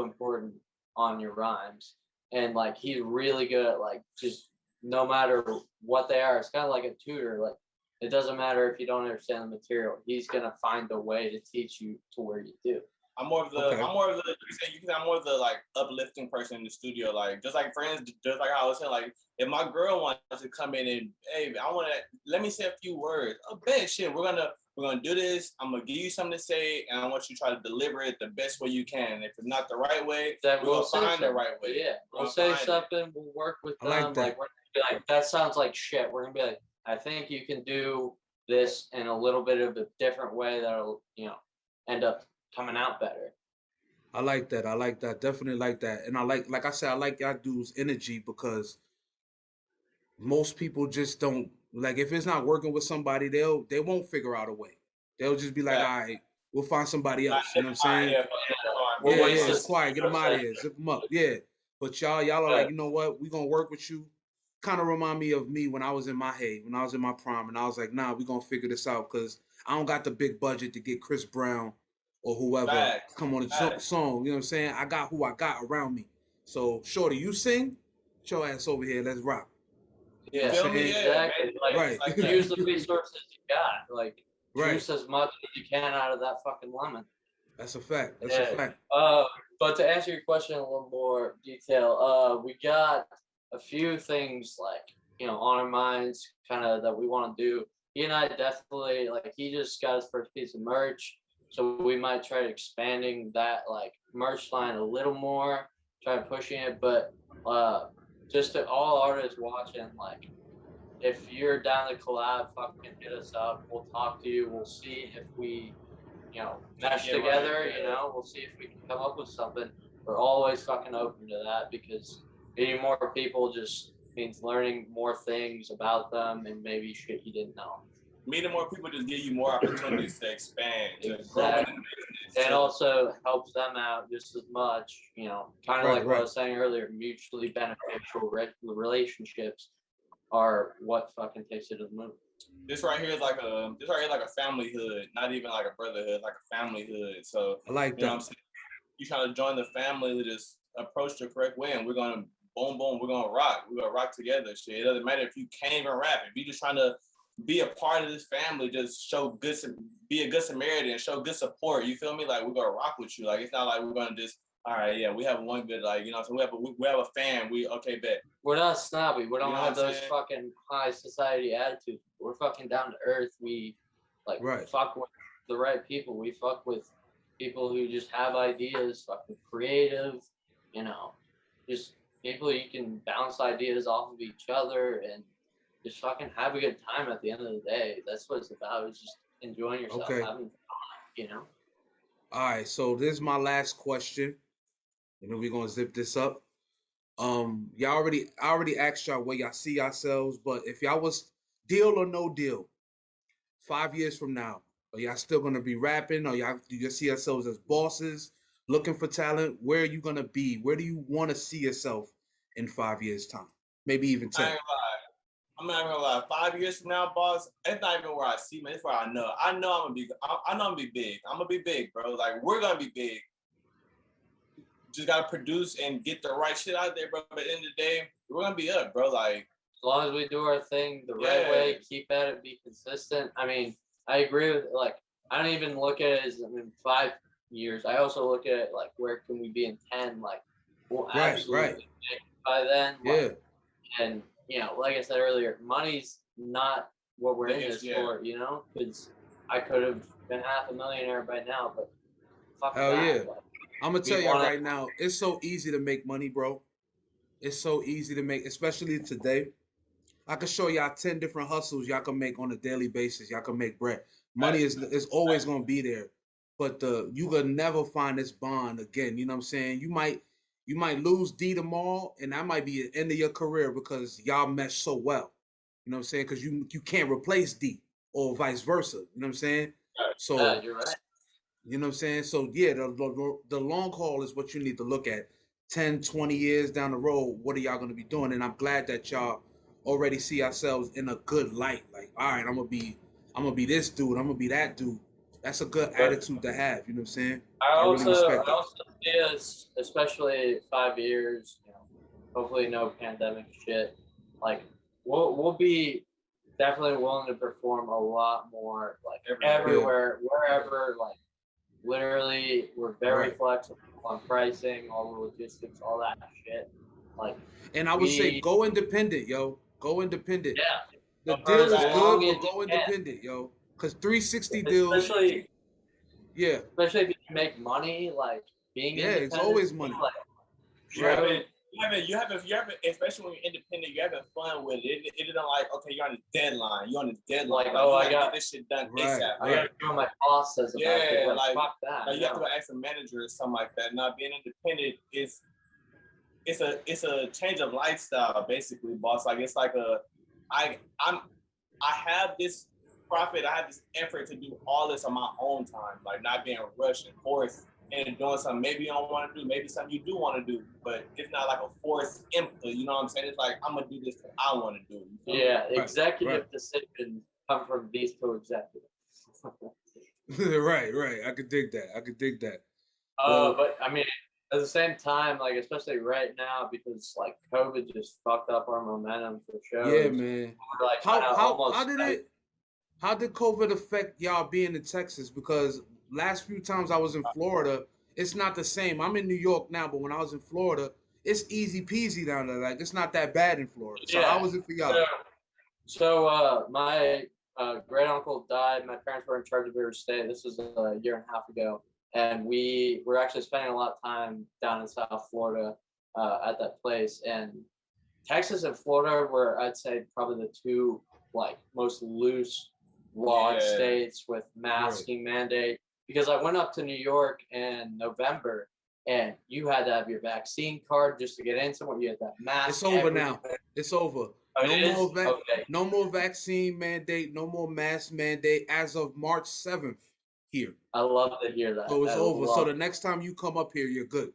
important on your rhymes. And like he's really good at like just no matter what they are, it's kind of like a tutor. Like it doesn't matter if you don't understand the material, he's gonna find a way to teach you to where you do. I'm more of the I'm more of the like uplifting person in the studio. Like just like friends, just like I was saying, like if my girl wants to come in and hey, I want to let me say a few words. Oh, bet shit, we're gonna do this. I'm gonna give you something to say, and I want you to try to deliver it the best way you can. If it's not the right way, then we'll find the right way. Yeah, we'll say something. We'll work with them. Like we're gonna be like, that sounds like shit. We're gonna be like, I think you can do this in a little bit of a different way that'll, you know, end up coming out better. I like that. I like that. Definitely like that. And like I said, I like y'all dudes' energy because most people just don't like if it's not working with somebody, they won't figure out a way. They'll just be like, all right, we'll find somebody else. You know what I'm saying? Yeah, it's quiet. Get them out of here. Zip them up. Yeah. But y'all are like, you know what? We're gonna work with you. Kind of remind me of me when I was in my hay, when I was in my prime, and I was like, nah, we're gonna figure this out because I don't got the big budget to get Chris Brown or whoever come on a song. You know what I'm saying? I got who I got around me. So shorty, you sing, get your ass over here, let's rock. Yeah, exactly. Like, use the resources you got. Like, juice as much as you can out of that fucking lemon. That's a fact. That's a fact. But to answer your question in a little more detail, we got a few things like, you know, on our minds, kind of that we want to do. He and I definitely like. He just got his first piece of merch, so we might try expanding that like merch line a little more, try pushing it. But just to all artists watching, like, if you're down to collab, fucking hit us up. We'll talk to you. We'll see if we, you know, mesh together. You know, we'll see if we can come up with something. We're always fucking open to that because meeting more people just means learning more things about them and maybe shit you didn't know. Meeting more people just give you more opportunities to expand, to grow in the business. And also helps them out just as much, you know, kind of like what I was saying earlier, mutually beneficial relationships are what fucking takes it to the moon. This right here is like a familyhood, not even like a brotherhood, like a familyhood. So I like that. You know what I'm saying? You trying to join the family, we just approach the correct way, and we're gonna boom, we're gonna rock. We're gonna rock together. Shit, it doesn't matter if you can't even rap. If you just trying to be a part of this family, just be a good Samaritan and show good support. You feel me? Like we're gonna rock with you. Like it's not like we're gonna just all right, yeah, we have one good, like, you know, so we have a fan. We okay, bet. We're not snobby. We don't You know have what I'm those saying? fucking high society attitudes. We're fucking down to earth. We like Right. fuck with the right people. We fuck with people who just have ideas, fucking creative, you know, just people you can bounce ideas off of each other and just fucking have a good time at the end of the day. That's what it's about, is just enjoying yourself, Okay. having fun, you know? All right. So this is my last question, and then we're gonna zip this up. I already asked y'all where y'all see yourselves, but if y'all was deal or no deal, 5 years from now, are y'all still gonna be rapping? Or y'all do you see yourselves as bosses, looking for talent? Where are you gonna be? Where do you want to see yourself in 5 years' time? Maybe even I 10. ain't gonna lie. I'm not gonna lie. 5 years from now, boss, it's not even where I see me. It's where I know. I know I'm gonna be. I know I'm gonna be big. I'm gonna be big, bro. Like we're gonna be big. Just gotta produce and get the right shit out there, bro. But at the end of the day, we're gonna be up, bro. Like As long as we do our thing the right way, keep at it, be consistent. I mean, I agree with, like, I don't even look at it as in 5 years. I also look at it like, where can we be in 10? Like, we'll absolutely make it by then. Yeah. Like, and you know, like I said earlier, money's not what we're in this for, you know, because I could have been half a millionaire by now, but fuck Hell that. yeah. Like, I'm gonna tell y'all right now, it's so easy to make money, bro. It's so easy to make, especially today. I can show y'all 10 different hustles y'all can make on a daily basis. Y'all can make bread. Money is always gonna be there, but you gonna never find this bond again. You know what I'm saying? You might lose D tomorrow, and that might be the end of your career because y'all mesh so well. You know what I'm saying? Because you can't replace D or vice versa. You know what I'm saying? So you're right. you know what I'm saying? So yeah, the long haul is what you need to look at. 10, 20 years down the road, what are y'all gonna be doing? And I'm glad that y'all already see ourselves in a good light. Like, all right, I'm gonna be this dude, I'm gonna be that dude. That's a good attitude to have, you know what I'm saying? I really respect that. also see us, especially 5 years, you know, hopefully no pandemic shit. Like we'll be definitely willing to perform a lot more, like everywhere, wherever, like literally we're very flexible on pricing, all the logistics, all that shit. Like, and I would say go independent, yo. Go independent. Yeah. The deal is good, as but go independent, yo. Cause 360 especially, deals. Yeah. Especially if you can make money, like being independent. It's always money. Like, you haven't, especially when you're independent, you're having fun with it. It isn't like, okay, you're on a deadline. You're on a deadline. Like, oh, I got this shit done ASAP. I got to do what my boss says about it. Like, fuck that. Like you have to go ask a manager or something like that. Now, being independent is it's a change of lifestyle, basically, boss. Like it's like I have this profit, I have this effort to do all this on my own time, like not being rushed and forced and doing something maybe you don't want to do, maybe something you do want to do, but it's not like a forced input. You know what I'm saying? It's like I'm gonna do this because I want to do it. Yeah, executive decisions come from these two executives. right. I could dig that. But I mean, at the same time, like especially right now, because like COVID just fucked up our momentum for shows. Yeah, man. Like, how did COVID affect y'all being in Texas? Because last few times I was in Florida, it's not the same. I'm in New York now, but when I was in Florida, it's easy peasy down there. Like it's not that bad in Florida. So how was it for y'all? So my great uncle died. My parents were in charge of their estate. This was a year and a half ago, and we were actually spending a lot of time down in South Florida at that place. And Texas and Florida were, I'd say, probably the two like most loose law states with masking mandate. Because I went up to New York in November, and you had to have your vaccine card just to get in somewhere. You had that mask. It's over now. It's over. No more vaccine mandate. No more mask mandate as of March 7th here. I love to hear that. So it's over. So the next time you come up here, you're good.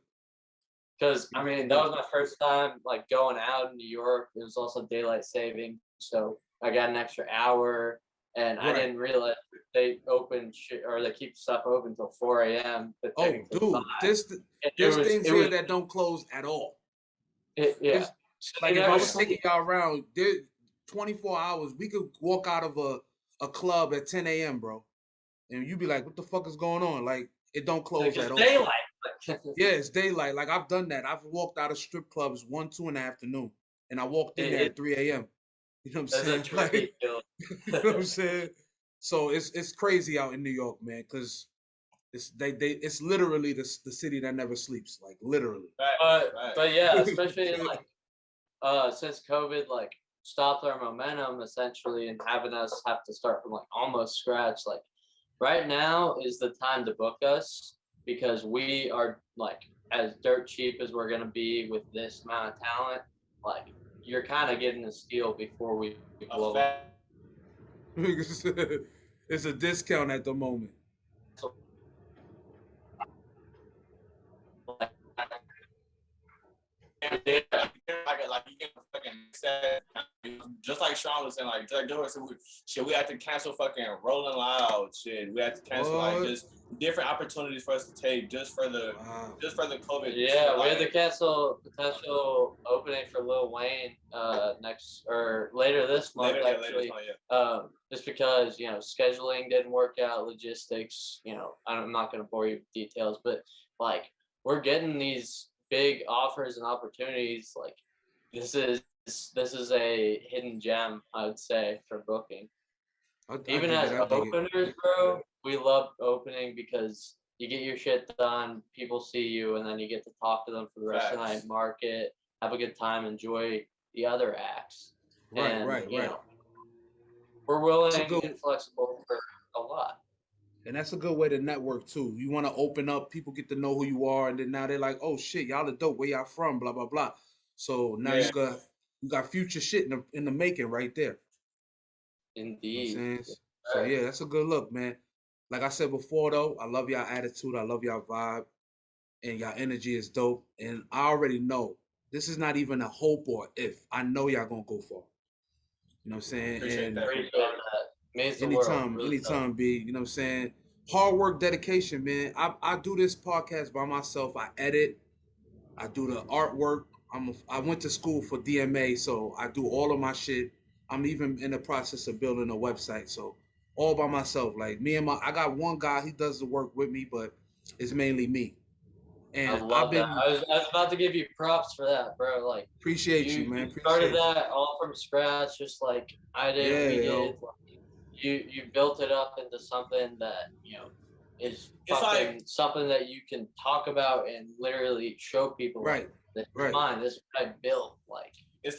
Because I mean, that was my first time like going out in New York. It was also daylight saving, so I got an extra hour, and I didn't realize they open or they keep stuff open until 4 a.m. Oh, dude, there's things here that don't close at all. Like if I was taking y'all around, 24 hours, we could walk out of a club at 10 a.m., bro, and you'd be like, "What the fuck is going on?" Like it don't close at all. Daylight. Yeah, it's daylight. Like I've done that. I've walked out of strip clubs 1, 2 in the afternoon, and I walked in there it, at 3 a.m. You know what I'm it's a saying? Like, trippy feeling. you know what I'm saying? So it's crazy out in New York, man, because it's literally the city that never sleeps, like literally. But yeah, You know what I'm especially saying? like since COVID like stopped our momentum essentially and having us have to start from like almost scratch, like right now is the time to book us because we are like as dirt cheap as we're gonna be with this amount of talent. Like you're kind of getting a steal before we blow up. It's a discount at the moment. So, like, Like you can fucking set, just like Sean was saying, like Joe said, shit, we had to cancel fucking Rolling Loud, shit. We had to cancel like What? just different opportunities for us to take just for the Wow. COVID. yeah, shit, we had to like, cancel potential opening for Lil Wayne next or later this month actually. Just because scheduling didn't work out, logistics. I'm not going to bore you with details, but like we're getting these big offers and opportunities. Like this is a hidden gem, I would say, for booking. I Even dig as it. I dig it. openers, bro, we love opening because you get your shit done, people see you, and then you get to talk to them for the rest of the night, market, have a good time, enjoy the other acts. Right, And, right, right. We're That's a willing good, and flexible for a lot. and that's a good way to network too. You want to open up, people get to know who you are, and then now they're like, oh shit, y'all are dope. Where y'all from? Blah blah blah. So now yeah, you got future shit in the making right there. You know what Indeed. I'm saying? Yes, So sir. yeah, that's a good look, man. Like I said before though, I love y'all attitude, I love y'all vibe, and y'all energy is dope. And I already know this is not even a hope or if. I know y'all gonna go far. You know what I'm saying? appreciate And that. Appreciate that. Means the world. anytime, Really does. anytime, B, you know what I'm saying? Hard work, dedication, man. I do this podcast by myself. I edit, I do the artwork. I went to school for DMA, so I do all of my shit. I'm even in the process of building a website, so all by myself. Like I got one guy, he does the work with me, but it's mainly me. I And I've love that. been I was about to give you props for that, bro. Like appreciate you, you man. started Appreciate you. that all from scratch, just like I did, Yeah, we yo. did. You built it up into something that is It's like fucking something that you can talk about and literally show people like Right, this is right. mine, this is what I built. Like it's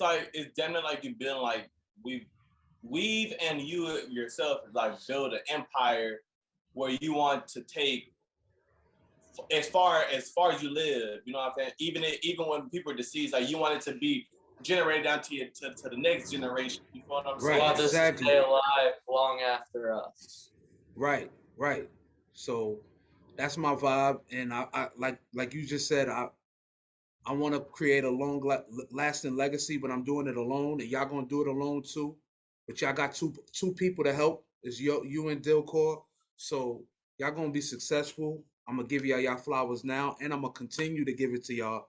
definitely like you've been like we've and you yourself like build an empire where you want to take as far as you live, you know what I'm saying? Even when people are deceased, like you want it to be generated down to the next generation. You know what I'm we Right, saying? want this to exactly. stay alive long after us. Right, right. So that's my vibe, and I like you just said, I want to create a long lasting legacy, but I'm doing it alone, and y'all gonna do it alone too. But y'all got two people to help. Is you and Dillcor, so y'all gonna be successful. I'm gonna give y'all flowers now, and I'm gonna continue to give it to y'all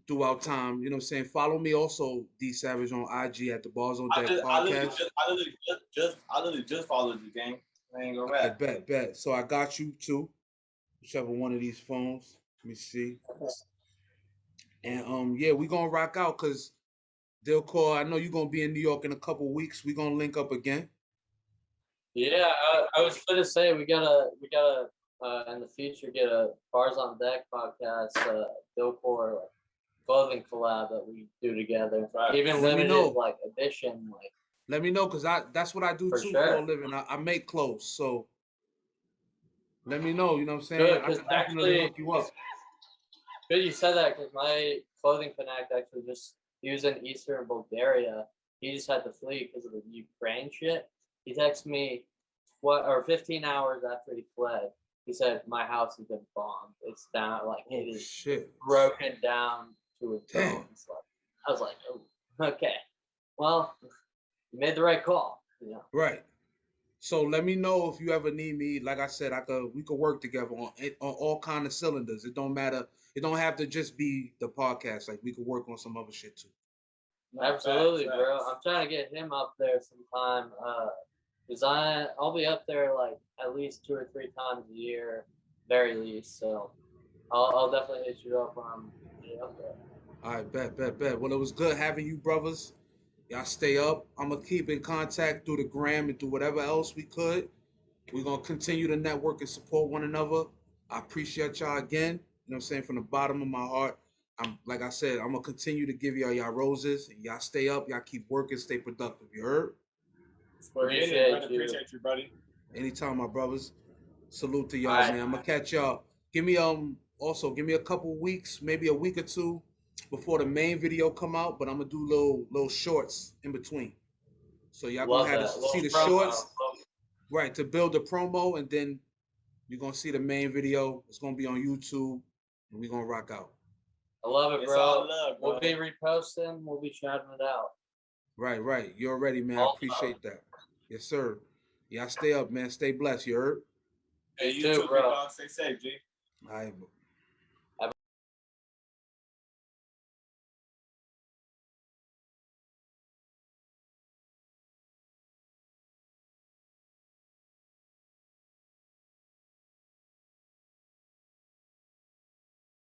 throughout time. You know what I'm saying? Follow me also, D Savage, on IG at the Bars on Deck podcast. I literally just followed you, gang. I ain't gonna I rap. bet. So I got you too. Whichever one of these phones. Let me see. And yeah, we gonna rock out because Dillcor, I know you're gonna be in New York in a couple weeks. We gonna link up again. Yeah, I was gonna say we gotta in the future get a Bars on Deck podcast, Dillcor like clothing collab that we do together. Right. Even Let me limited know. like edition, like Let me know because that's what I do for too for a sure. living. I make clothes. So let me know, you know what I'm saying? Good, I because could definitely actually, hook you up. good you said that because my clothing connect actually just he was in Eastern Bulgaria. He just had to flee because of the Ukraine shit. He texted me 15 hours after he fled. He said my house has been bombed. It's down, like it Oh is shit. broken down to its Damn. bones. Like, I was like, oh, okay, well, you made the right call. Right. So let me know if you ever need me. Like I said, we could work together on all kind of cylinders. It don't matter. It don't have to just be the podcast. Like we could work on some other shit too. No, Absolutely, facts. bro. I'm trying to get him up there sometime. Cause I'll be up there like at least 2 or 3 times a year, very least. So I'll definitely hit you up when I'm up there. All right, bet. Well, it was good having you, brothers. Y'all stay up. I'm gonna keep in contact through the gram and through whatever else we could. We're gonna continue to network and support one another. I appreciate y'all again. You know what I'm saying? From the bottom of my heart. I'm like I said, I'm gonna continue to give y'all roses. And y'all stay up, y'all keep working, stay productive. You heard? Appreciate you, buddy. Anytime, my brothers. Salute to y'all, All right. man. I'm gonna catch y'all. Give me also give me a couple weeks, maybe a week or two before the main video come out, but I'm gonna do little shorts in between. So y'all Love gonna have that. to see the Promo. shorts, right, to build the promo, and then you're gonna see the main video. It's gonna be on YouTube, and we're gonna rock out. I love it, It's bro. all love, bro. We'll be reposting. We'll be shouting it out. Right. You're ready, man. I appreciate that. Yes, sir. Y'all stay up, man. Stay blessed. You heard? Hey, you too, bro. Stay safe, G. All right.